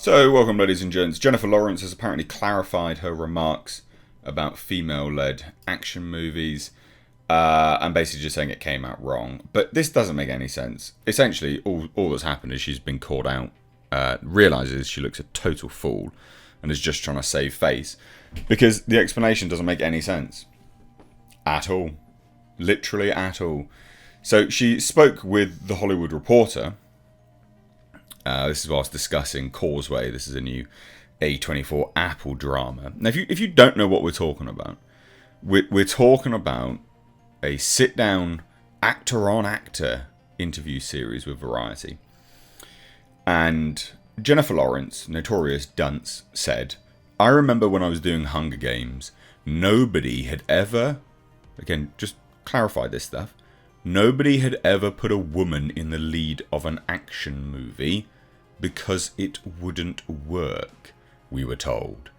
So, welcome ladies and gents. Jennifer Lawrence has apparently clarified her remarks about female-led action movies and basically just saying it came out wrong. But this doesn't make any sense. Essentially, all that's happened is she's been called out, realises she looks a total fool and is just trying to save face because the explanation doesn't make any sense. At all. Literally at all. So she spoke with The Hollywood Reporter. This is whilst discussing Causeway. This is a new A24 Apple drama. Now, if you don't know what we're talking about, we're talking about a sit-down actor-on-actor interview series with Variety. And Jennifer Lawrence, notorious dunce, said, "I remember when I was doing Hunger Games, nobody had ever," again, just clarify this stuff, "nobody had ever put a woman in the lead of an action movie because it wouldn't work, we were told.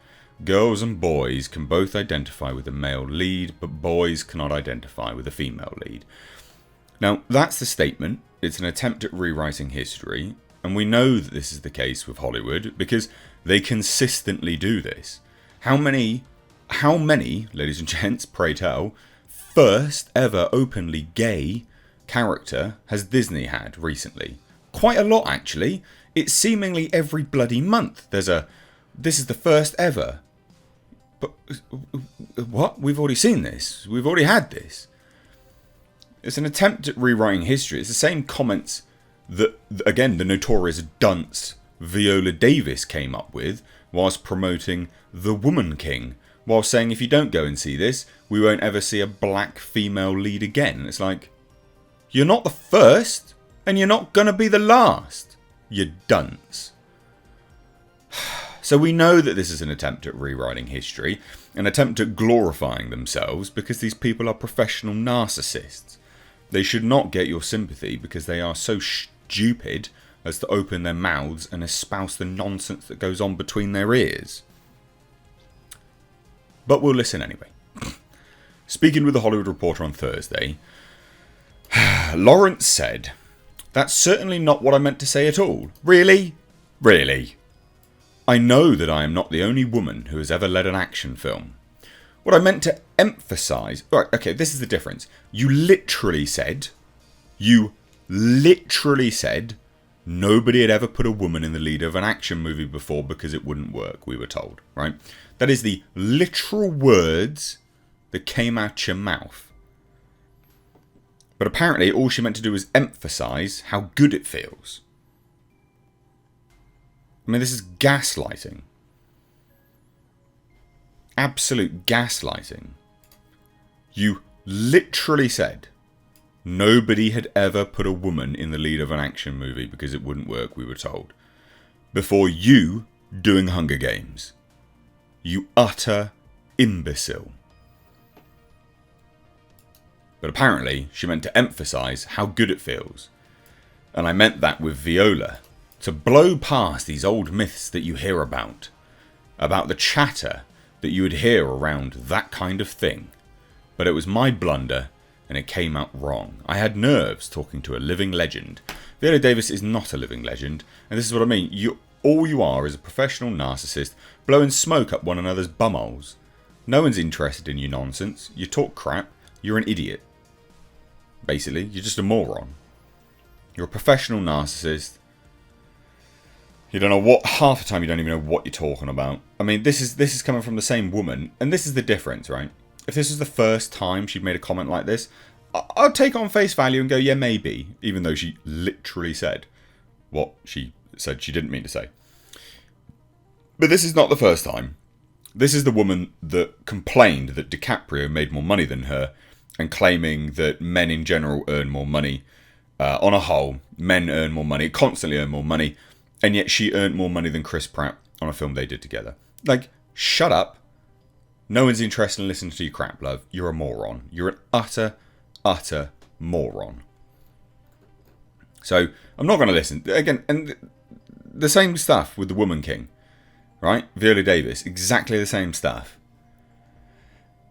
Girls and boys can both identify with a male lead, but boys cannot identify with a female lead." Now, that's the statement. It's an attempt at rewriting history, and we know that this is the case with Hollywood because they consistently do this. How many, ladies and gents, pray tell, first ever openly gay character has Disney had recently? Quite a lot, actually. It's seemingly every bloody month this is the first ever. But what? We've already seen this. We've already had this. It's an attempt at rewriting history. It's the same comments that, again, the notorious dunce Viola Davis came up with whilst promoting The Woman King, while saying if you don't go and see this, we won't ever see a black female lead again. And it's like, you're not the first, and you're not going to be the last, you dunce. So we know that this is an attempt at rewriting history, an attempt at glorifying themselves because these people are professional narcissists. They should not get your sympathy because they are so stupid as to open their mouths and espouse the nonsense that goes on between their ears. But we'll listen anyway. Speaking with The Hollywood Reporter on Thursday, Lawrence said, "That's certainly not what I meant to say at all. Really? Really? I know that I am not the only woman who has ever led an action film. What I meant to emphasise..." Right, okay, this is the difference. You literally said, nobody had ever put a woman in the lead of an action movie before because it wouldn't work, we were told, right? That is the literal words that came out your mouth. But apparently all she meant to do was emphasise how good it feels. I mean, this is gaslighting. Absolute gaslighting. You literally said nobody had ever put a woman in the lead of an action movie because it wouldn't work, we were told. Before you doing Hunger Games. You utter imbecile. But apparently she meant to emphasise how good it feels. And I meant that with Viola. To blow past these old myths that you hear about the chatter that you would hear around that kind of thing. But it was my blunder, and it came out wrong. I had nerves talking to a living legend. Viola Davis is not a living legend, and this is what I mean. All you are is a professional narcissist blowing smoke up one another's bumholes. No one's interested in your nonsense. You talk crap. You're an idiot. Basically, you're just a moron. You're a professional narcissist. You don't know what, half the time you don't even know what you're talking about. I mean, this is coming from the same woman, and this is the difference, right? If this was the first time she'd made a comment like this, I'd take it on face value and go, yeah, maybe, even though she literally said what she said she didn't mean to say. But this is not the first time. This is the woman that complained that DiCaprio made more money than her, and claiming that men in general earn more money. On a whole, men earn more money, constantly earn more money, and yet she earned more money than Chris Pratt on a film they did together. Like, shut up. No one's interested in listening to your crap, love. You're a moron. You're an utter moron. So, I'm not going to listen. Again, and the same stuff with The Woman King. Right? Viola Davis. Exactly the same stuff.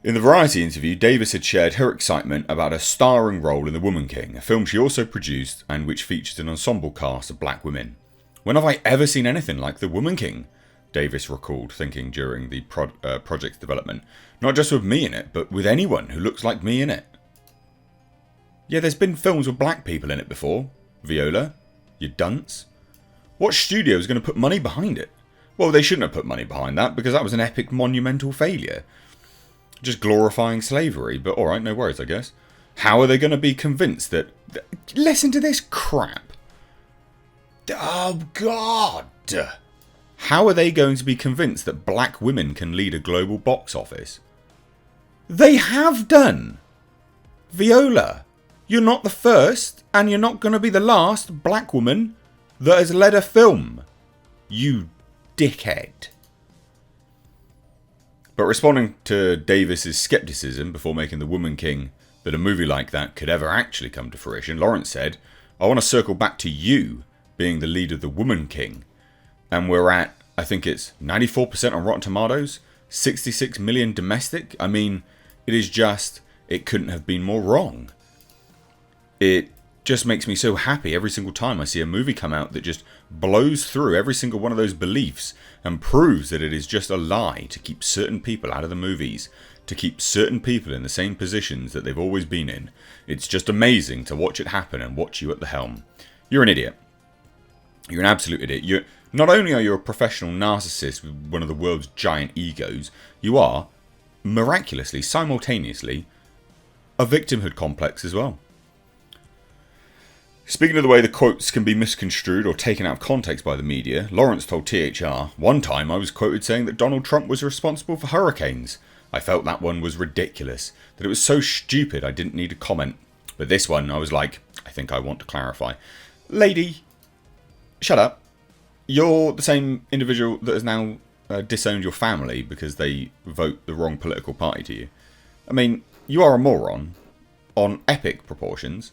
In the Variety interview, Davis had shared her excitement about a starring role in The Woman King, a film she also produced and which features an ensemble cast of black women. When have I ever seen anything like The Woman King? Davis recalled, thinking during the project's development. Not just with me in it, but with anyone who looks like me in it. Yeah, there's been films with black people in it before. Viola, you dunce. What studio is going to put money behind it? Well, they shouldn't have put money behind that because that was an epic monumental failure. Just glorifying slavery, but alright, no worries, I guess. How are they going to be convinced that... Listen to this crap. Oh, God. How are they going to be convinced that black women can lead a global box office? They have done. Viola, you're not the first, and you're not going to be the last black woman that has led a film. You dickhead. But responding to Davis's scepticism before making The Woman King that a movie like that could ever actually come to fruition, Lawrence said, I want to circle back to you being the lead of The Woman King. And we're at, I think it's 94% on Rotten Tomatoes, 66 million domestic. I mean, it is just, it couldn't have been more wrong. It just makes me so happy every single time I see a movie come out that just blows through every single one of those beliefs and proves that it is just a lie to keep certain people out of the movies, to keep certain people in the same positions that they've always been in. It's just amazing to watch it happen and watch you at the helm. You're an idiot. You're an absolute idiot. Not only are you a professional narcissist with one of the world's giant egos, you are, miraculously, simultaneously, a victimhood complex as well. Speaking of the way the quotes can be misconstrued or taken out of context by the media, Lawrence told THR, one time I was quoted saying that Donald Trump was responsible for hurricanes. I felt that one was ridiculous, that it was so stupid I didn't need to comment. But this one, I was like, I think I want to clarify. Lady, shut up. You're the same individual that has now disowned your family because they vote the wrong political party to you. I mean, you are a moron on epic proportions.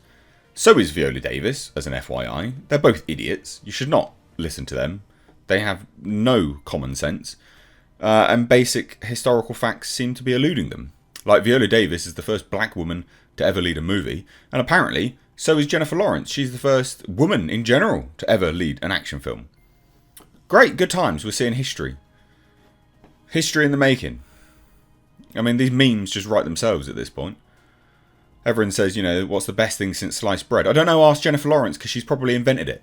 So is Viola Davis, as an FYI. They're both idiots. You should not listen to them. They have no common sense. And basic historical facts seem to be eluding them. Like Viola Davis is the first black woman to ever lead a movie. And apparently, so is Jennifer Lawrence. She's the first woman in general to ever lead an action film. Great, good times. We're seeing history. History in the making. I mean, these memes just write themselves at this point. Everyone says, you know, what's the best thing since sliced bread? I don't know, ask Jennifer Lawrence, because she's probably invented it.